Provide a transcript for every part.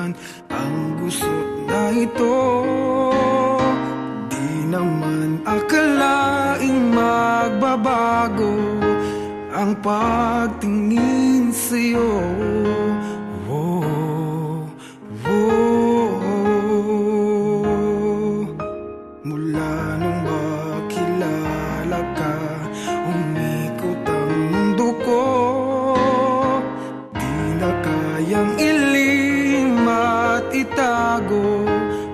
naman ang gusot na ito. Di naman akalaing magbabago ang pagtingin sa'yo. Mula nung makilala ka, umikot ang mundo ko. Di na kayang ilim at itago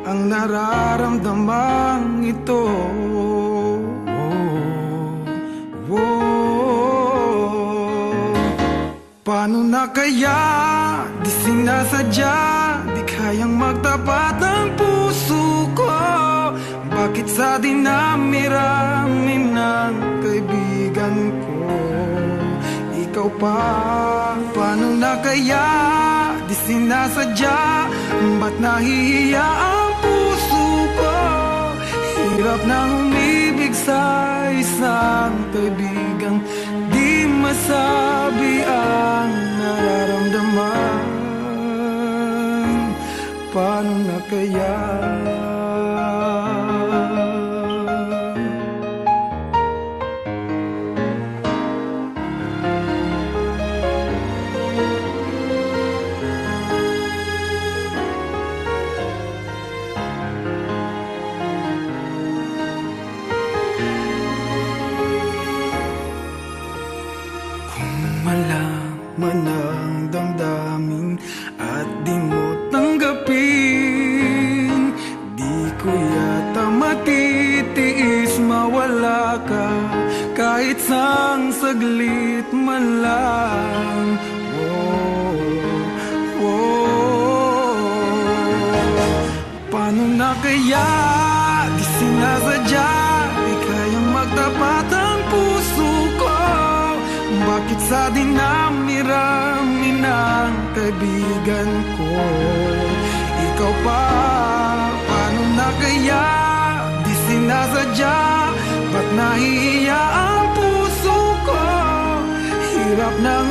ang nararamdamang ito. Paano na kaya? Di sinasadya, di kayang magtapat ang puso ko. Bakit sa dinami-rami ng kaibigan ko, ikaw pa? Paano na kaya? Di sinasadya, ba't nahihiya ang puso ko? Hirap nang umibig sa isang kaibigang di masabi ang nararamdaman. Paano na kaya? Malaman ang damdamin at di mo tanggapin, di ko yata matitiis mawala ka kahit sang saglit man lang. Paano na kaya? Di sinasadya, di kayang magtapat ang puso ko. Bakit sa dinami-rami ng kaibigan ko, ikaw pa? Paano na kaya? Di sinasadya, ba't nahihiya ang puso ko? Hirap nang